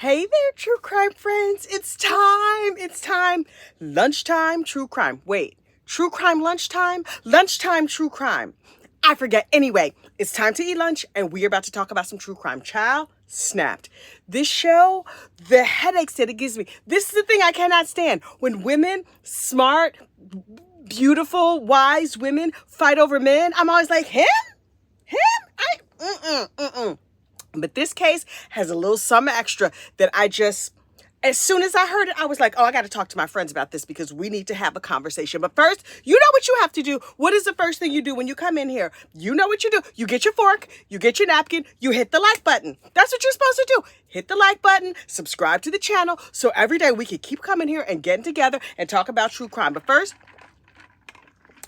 Hey there, true crime friends. It's time. It's time. Lunchtime, true crime. Wait, true crime lunchtime? Lunchtime, true crime. I forget. Anyway, it's time to eat lunch, and we're about to talk about some true crime. Child, snapped. This show, the headaches that it gives me. This is the thing I cannot stand. When women, smart, beautiful, wise women fight over men, I'm always like, him? But this case has a little something extra that as soon as I heard it, I was like, oh, I got to talk to my friends about this because we need to have a conversation. But first, you know what you have to do. What is the first thing you do when you come in here? You know what you do. You get your fork, you get your napkin, you hit the like button. That's what you're supposed to do. Hit the like button, subscribe to the channel, so every day we can keep coming here and getting together and talk about true crime. But first,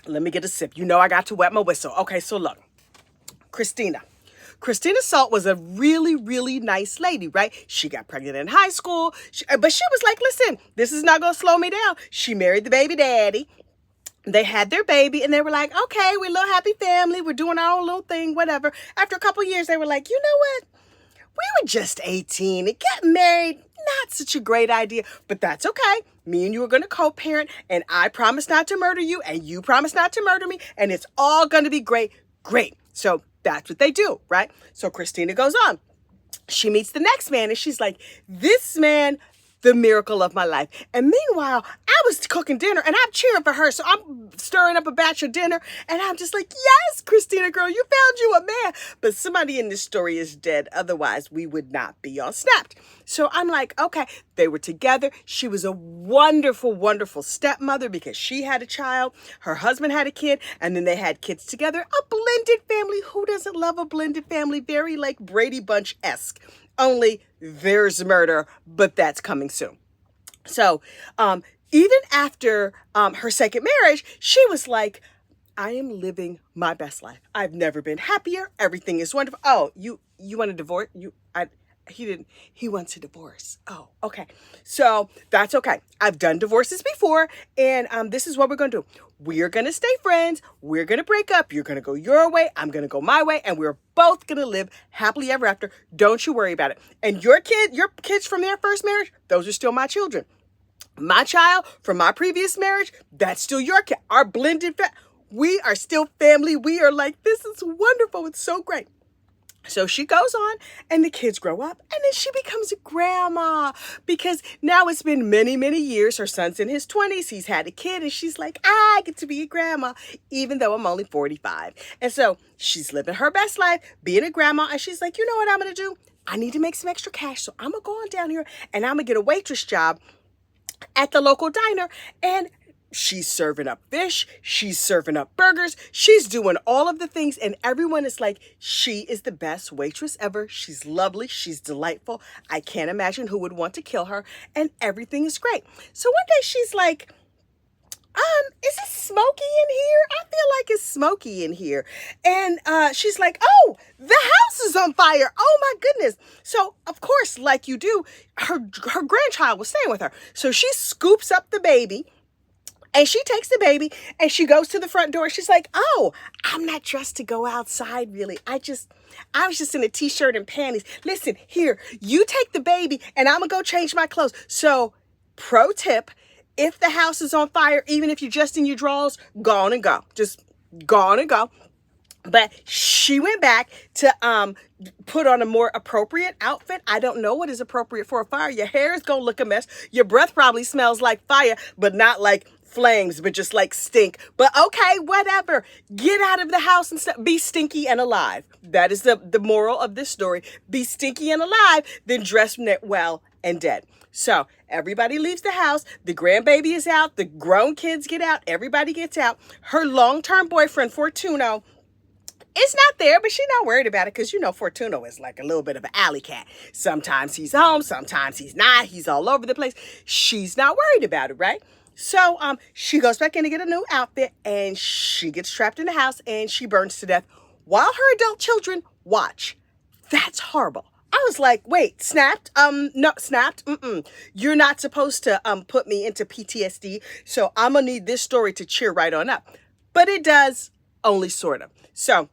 let me get a sip. You know I got to wet my whistle. Okay, so look, Christina Salt was a really, really nice lady, right? She got pregnant in high school, but she was like, listen, this is not going to slow me down. She married the baby daddy. They had their baby, and they were like, okay, we're a little happy family. We're doing our own little thing, whatever. After a couple years, they were like, you know what? We were just 18 and getting married, not such a great idea, but that's okay. Me and you are going to co-parent, and I promise not to murder you, and you promise not to murder me, and it's all going to be great. Great. So that's what they do, right? So Christina goes on. She meets the next man, and she's like, this man, the miracle of my life. And meanwhile, I was cooking dinner, and I'm cheering for her. So I'm stirring up a batch of dinner, and I'm just like, yes, Christina, girl, you found you a man. But somebody in this story is dead. Otherwise, we would not be on Snapped. So I'm like, okay, they were together. She was a wonderful, wonderful stepmother because she had a child. Her husband had a kid, and then they had kids together. A blended family. Who doesn't love a blended family? Very like Brady Bunch-esque. Only there's murder, but that's coming soon. So even after her second marriage, she was like, I am living my best life. I've never been happier. Everything is wonderful. Oh, you want a divorce? He wants a divorce. Oh, okay. So that's okay. I've done divorces before, and this is what we're going to do. We're going to stay friends. We're going to break up. You're going to go your way. I'm going to go my way, and we're both going to live happily ever after. Don't you worry about it. And your kids from their first marriage, those are still my children. My child from my previous marriage, that's still your kid. Our blended we are still family. We are like, this is wonderful. It's so great. So she goes on, and the kids grow up, and then she becomes a grandma because now it's been many, many years. Her son's in his 20s. He's had a kid, and she's like, I get to be a grandma, even though I'm only 45. And so she's living her best life, being a grandma, and she's like, you know what I'm going to do? I need to make some extra cash, so I'm going to go on down here, and I'm going to get a waitress job at the local diner, and she's serving up fish, she's serving up burgers, she's doing all of the things, and everyone is like, she is the best waitress ever. She's lovely, she's delightful. I can't imagine who would want to kill her, and everything is great. So one day she's like, is it smoky in here? I feel like it's smoky in here. And she's like, oh, the house is on fire. Oh my goodness. So of course, like you do, her grandchild was staying with her. So she scoops up the baby, and she takes the baby, and she goes to the front door. She's like, oh, I'm not dressed to go outside, really. I was just in a t-shirt and panties. Listen, here, you take the baby, and I'm going to go change my clothes. So, pro tip, if the house is on fire, even if you're just in your drawers, go on and go. Just go on and go. But she went back to put on a more appropriate outfit. I don't know what is appropriate for a fire. Your hair is going to look a mess. Your breath probably smells like fire, but not like flames, but just like stink. But okay, whatever. Get out of the house and be stinky and alive. That is the moral of this story. Be stinky and alive, then dress well and dead. So everybody leaves the house. The grandbaby is out. The grown kids get out. Everybody gets out. Her long-term boyfriend, Fortuno, is not there, but she's not worried about it because, you know, Fortuno is like a little bit of an alley cat. Sometimes he's home. Sometimes he's not. He's all over the place. She's not worried about it, right? So she goes back in to get a new outfit, and she gets trapped in the house, and she burns to death while her adult children watch. That's horrible. I was like, wait, snapped? No, snapped? You're not supposed to put me into PTSD, so I'm going to need this story to cheer right on up. But it does, only sort of. So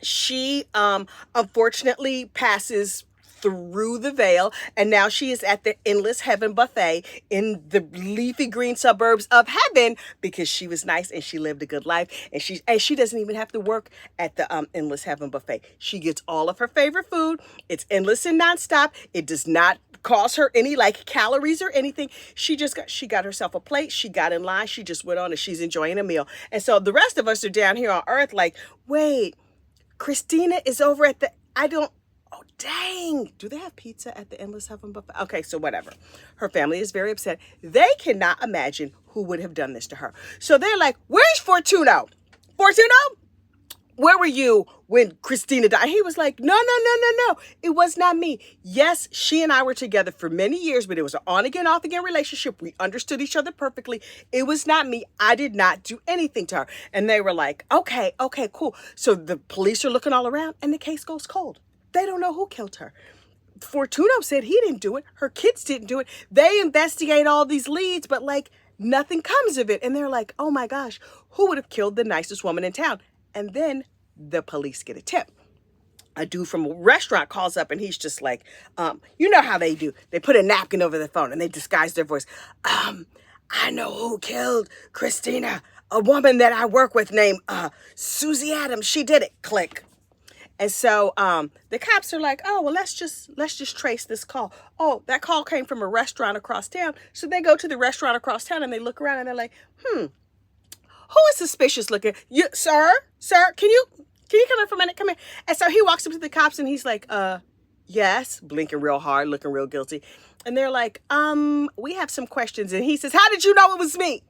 she unfortunately passes through the veil, and now she is at the Endless Heaven buffet in the leafy green suburbs of heaven because she was nice and she lived a good life, and she doesn't even have to work at the Endless Heaven buffet. She gets all of her favorite food. It's endless and nonstop. It does not cost her any like calories or anything. She got herself a plate. She got in line. She just went on and she's enjoying a meal. And so the rest of us are down here on earth like, wait, Christina is over at oh, dang. Do they have pizza at the Endless Heaven buffet? Okay, so whatever. Her family is very upset. They cannot imagine who would have done this to her. So they're like, where's Fortuno? Fortuno? Where were you when Christina died? He was like, no. It was not me. Yes, she and I were together for many years, but it was an on again, off again relationship. We understood each other perfectly. It was not me. I did not do anything to her. And they were like, okay, cool. So the police are looking all around and the case goes cold. They don't know who killed her. Fortuno said he didn't do it. Her kids didn't do it. They investigate all these leads, but like nothing comes of it. And they're like, oh my gosh, who would have killed the nicest woman in town? And then the police get a tip. A dude from a restaurant calls up and he's just like, you know how they do. They put a napkin over the phone and they disguise their voice. I know who killed Christina. A woman that I work with named Suzy Adams. She did it. Click. And so the cops are like, oh, well, let's just trace this call. Oh, that call came from a restaurant across town. So they go to the restaurant across town and they look around and they're like, who is suspicious looking? You, sir, can you come in for a minute? Come in. And so he walks up to the cops and he's like, yes, blinking real hard, looking real guilty. And they're like, we have some questions. And he says, how did you know it was me?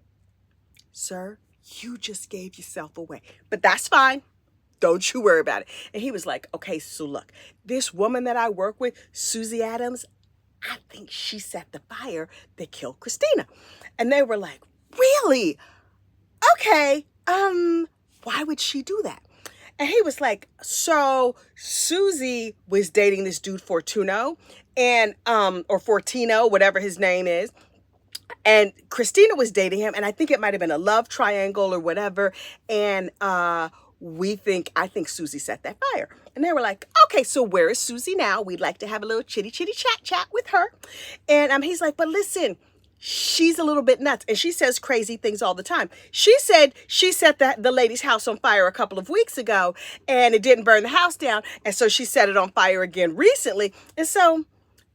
Sir, you just gave yourself away, but that's fine. Don't you worry about it. And he was like, okay, so look, this woman that I work with, Suzy Adams, I think she set the fire that killed Christina. And they were like, really? Okay, why would she do that? And he was like, so Suzy was dating this dude Fortuno and, or Fortino, whatever his name is. And Christina was dating him. And I think it might've been a love triangle or whatever. And, I think Suzy set that fire. And they were like, okay, so where is Suzy now? We'd like to have a little chitty chat with her. And, he's like, but listen, she's a little bit nuts and she says crazy things all the time. She said she set the lady's house on fire a couple of weeks ago and it didn't burn the house down. And so she set it on fire again recently. And so,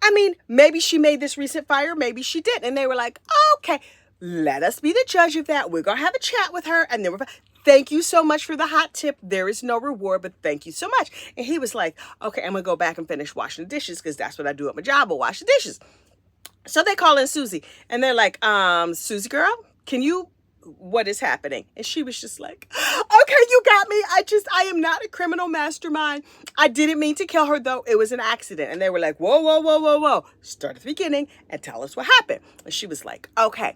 I mean, maybe she made this recent fire, maybe she didn't. And they were like, okay, let us be the judge of that. We're going to have a chat with her. And then thank you so much for the hot tip. There is no reward, but thank you so much. And he was like, okay, I'm going to go back and finish washing the dishes because that's what I do at my job. I wash the dishes. So they call in Suzy and they're like, Suzy girl, what is happening? And she was just like, okay, you got me. I am not a criminal mastermind. I didn't mean to kill her though. It was an accident. And they were like, whoa. Start at the beginning and tell us what happened. And she was like, okay,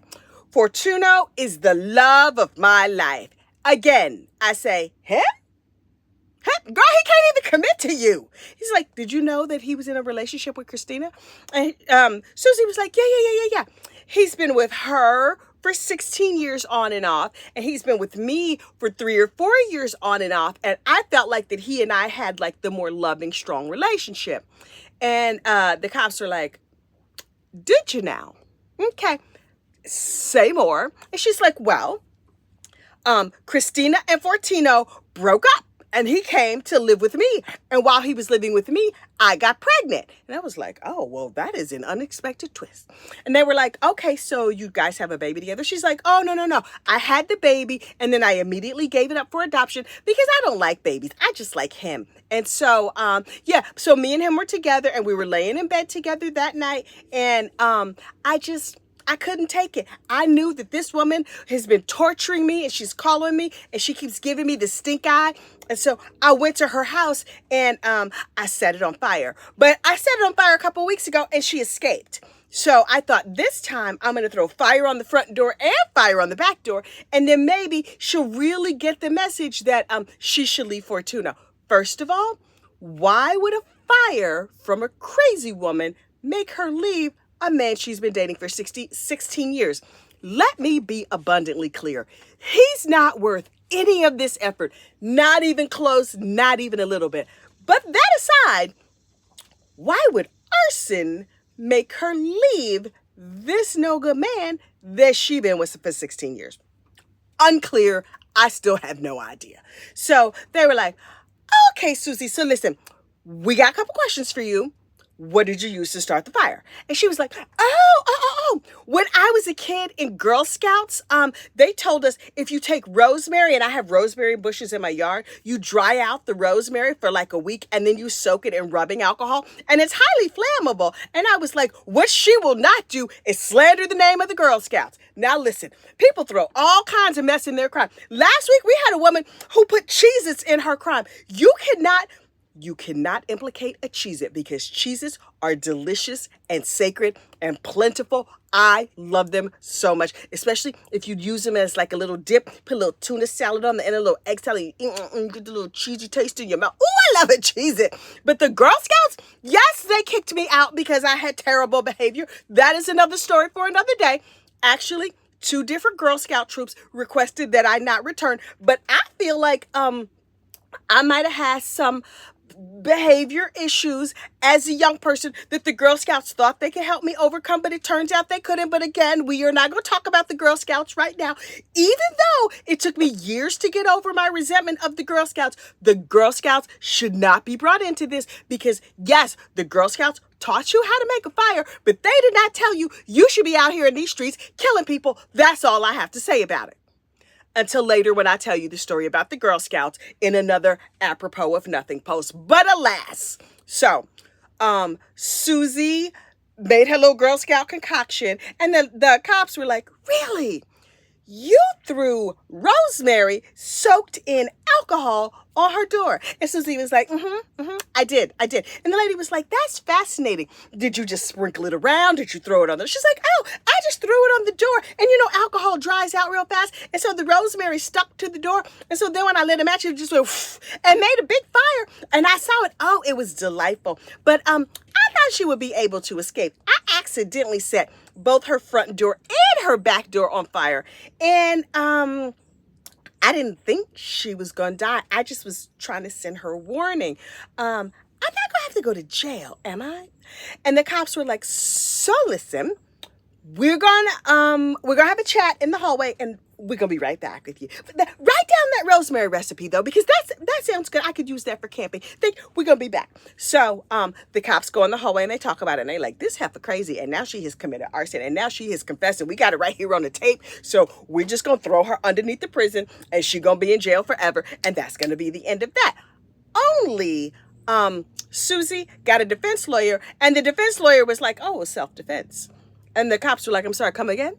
Fortuno is the love of my life. Again, I say, him? Girl, he can't even commit to you. He's like, did you know that he was in a relationship with Christina? And Suzy was like, yeah. He's been with her for 16 years on and off. And he's been with me for 3 or 4 years on and off. And I felt like that he and I had like the more loving, strong relationship. And the cops are like, did you now? Okay, say more. And she's like, well, Christina and Fortino broke up. And he came to live with me. And while he was living with me, I got pregnant. And I was like, oh, well, that is an unexpected twist. And they were like, okay, so you guys have a baby together? She's like, oh, no. I had the baby and then I immediately gave it up for adoption because I don't like babies. I just like him. And so, so me and him were together and we were laying in bed together that night. And I couldn't take it. I knew that this woman has been torturing me and she's calling me and she keeps giving me the stink eye. And so I went to her house and I set it on fire. But I set it on fire a couple of weeks ago and she escaped. So I thought this time I'm going to throw fire on the front door and fire on the back door. And then maybe she'll really get the message that she should leave Fortuna. First of all, why would a fire from a crazy woman make her leave a man she's been dating for 16 years? Let me be abundantly clear. He's not worth any of this effort. Not even close, not even a little bit. But that aside, why would arson make her leave this no good man that she been with for 16 years? Unclear. I still have no idea. So they were like, okay, Susie, so listen, we got a couple questions for you. What did you use to start the fire? And she was like, oh. When I was a kid in Girl Scouts, they told us if you take rosemary, and I have rosemary bushes in my yard, you dry out the rosemary for like a week and then you soak it in rubbing alcohol and it's highly flammable. And I was like, what she will not do is slander the name of the Girl Scouts. Now listen, people throw all kinds of mess in their crime. Last week we had a woman who put Cheez-Its in her crime. You cannot implicate a Cheez-It because Cheez-Its are delicious and sacred and plentiful. I love them so much, especially if you use them as like a little dip, put a little tuna salad on the end, a little egg salad, get the little cheesy taste in your mouth. Ooh, I love a Cheez-It. But the Girl Scouts, yes, they kicked me out because I had terrible behavior. That is another story for another day. Actually, 2 different Girl Scout troops requested that I not return, but I feel like I might have had some behavior issues as a young person that the Girl Scouts thought they could help me overcome, but it turns out they couldn't. But again, we are not going to talk about the Girl Scouts right now. Even though it took me years to get over my resentment of the Girl Scouts, the Girl Scouts should not be brought into this because yes, the Girl Scouts taught you how to make a fire, but they did not tell you you should be out here in these streets killing people. That's all I have to say about it. Until later when I tell you the story about the Girl Scouts in another apropos of nothing post. But alas, so Susie made her little Girl Scout concoction and the cops were like, really? You threw rosemary soaked in alcohol on her door. And Susie was like, I did. And the lady was like, that's fascinating. Did you just sprinkle it around? Did you throw it on the... She's like, oh, I just threw it on the door. And alcohol dries out real fast. And so the rosemary stuck to the door. And so then when I lit a match, it just went and made a big fire. And I saw it. Oh, it was delightful. But I thought she would be able to escape. I accidentally set both her front door and her back door on fire. And I didn't think she was going to die. I just was trying to send her a warning. I'm not going to have to go to jail, am I? And the cops were like, so listen, we're going to have a chat in the hallway and we're going to be right back with you. Write down that rosemary recipe though, because that sounds good. I could use that for camping. We're going to be back. So, the cops go in the hallway and they talk about it and they like, this heifer crazy. And now she has committed arson and now she has confessed and we got it right here on the tape. So we're just going to throw her underneath the prison and she's going to be in jail forever. And that's going to be the end of that. Only, Susie got a defense lawyer and the defense lawyer was like, oh, it's self-defense. And the cops were like, I'm sorry, come again?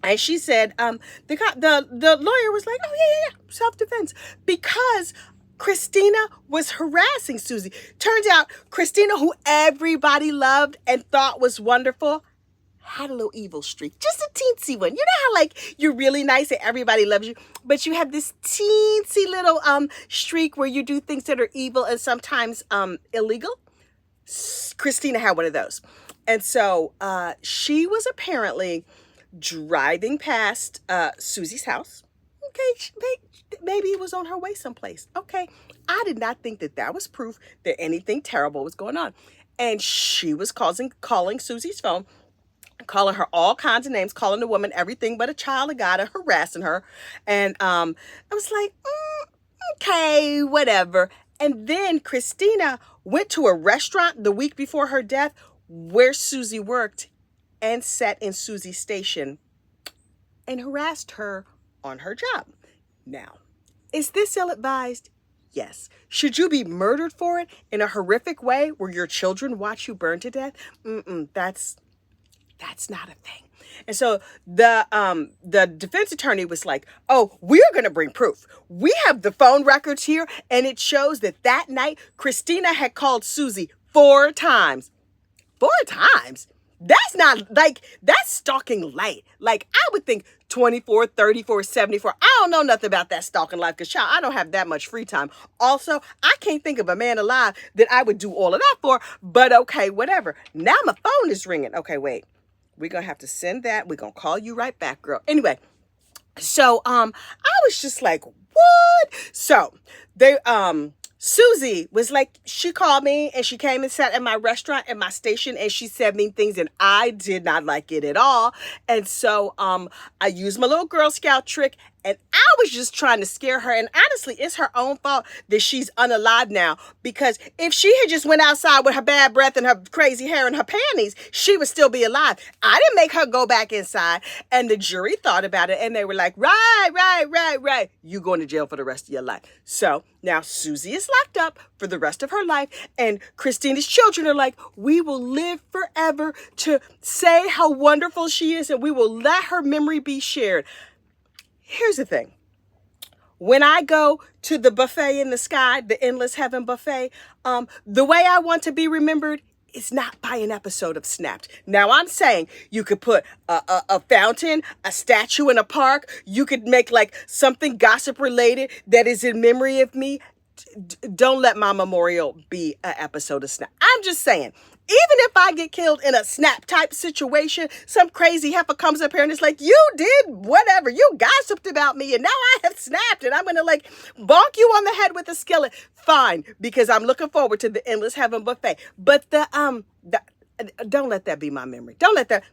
And she said, the lawyer was like, oh, yeah, self-defense. Because Christina was harassing Susie. Turns out Christina, who everybody loved and thought was wonderful, had a little evil streak. Just a teensy one. You know how like you're really nice and everybody loves you, but you have this teensy little streak where you do things that are evil and sometimes illegal? Christina had one of those. And so she was apparently driving past Susie's house. Okay, maybe it was on her way someplace. Okay, I did not think that was proof that anything terrible was going on. And she was calling Susie's phone, calling her all kinds of names, calling the woman everything but a child of God and harassing her. And I was like, okay, whatever. And then Christina went to a restaurant the week before her death where Susie worked and sat in Susie's station and harassed her on her job. Now, is this ill-advised? Yes. Should you be murdered for it in a horrific way where your children watch you burn to death? That's not a thing. And so the defense attorney was like, oh, we're going to bring proof. We have the phone records here, and it shows that night Christina had called Susie 4 times. 4 times? That's not like, that's stalking light. Like I would think 24, 34, 74. I don't know nothing about that stalking life because child, I don't have that much free time. Also, I can't think of a man alive that I would do all of that for, but okay, whatever. Now my phone is ringing. Okay, wait, we're going to have to send that. We're going to call you right back, girl. Anyway, so, I was just like, what? So they, Susie was like, she called me and she came and sat at my restaurant at my station and she said mean things and I did not like it at all. And so I used my little Girl Scout trick and I was just trying to scare her. And honestly, it's her own fault that she's unalive now, because if she had just went outside with her bad breath and her crazy hair and her panties, she would still be alive. I didn't make her go back inside. And the jury thought about it and they were like, right. You going to jail for the rest of your life. So now Susie is locked up for the rest of her life. And Christina's children are like, we will live forever to say how wonderful she is and we will let her memory be shared. Here's the thing. When I go to the buffet in the sky, the Endless Heaven buffet, the way I want to be remembered is not by an episode of Snapped. Now, I'm saying you could put a fountain, a statue in a park. You could make like something gossip related that is in memory of me. Don't let my memorial be an episode of Snap. I'm just saying, even if I get killed in a Snap type situation, some crazy heifer comes up here and it's like, you did whatever, you gossiped about me and now I have snapped and I'm going to like bonk you on the head with a skillet. Fine, because I'm looking forward to the Endless Heaven buffet. But don't let that be my memory. Don't let that.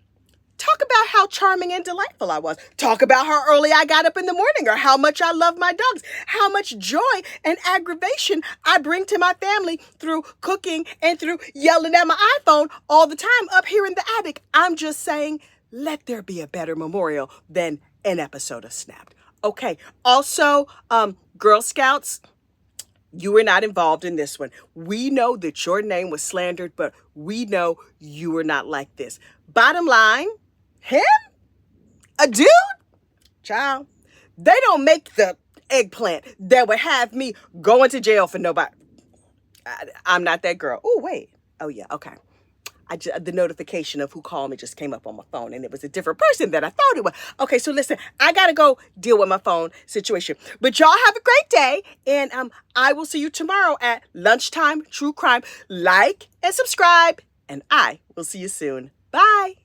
Talk about how charming and delightful I was. Talk about how early I got up in the morning or how much I love my dogs. How much joy and aggravation I bring to my family through cooking and through yelling at my iPhone all the time up here in the attic. I'm just saying, let there be a better memorial than an episode of Snapped. Okay. Also, Girl Scouts, you were not involved in this one. We know that your name was slandered, but we know you were not like this. Bottom line, him? A dude? Child. They don't make the eggplant that would have me going to jail for nobody. I'm not that girl. Oh, wait. Oh, yeah. Okay. The notification of who called me just came up on my phone and it was a different person than I thought it was. Okay, so listen, I got to go deal with my phone situation. But y'all have a great day and I will see you tomorrow at lunchtime, True Crime. Like and subscribe and I will see you soon. Bye.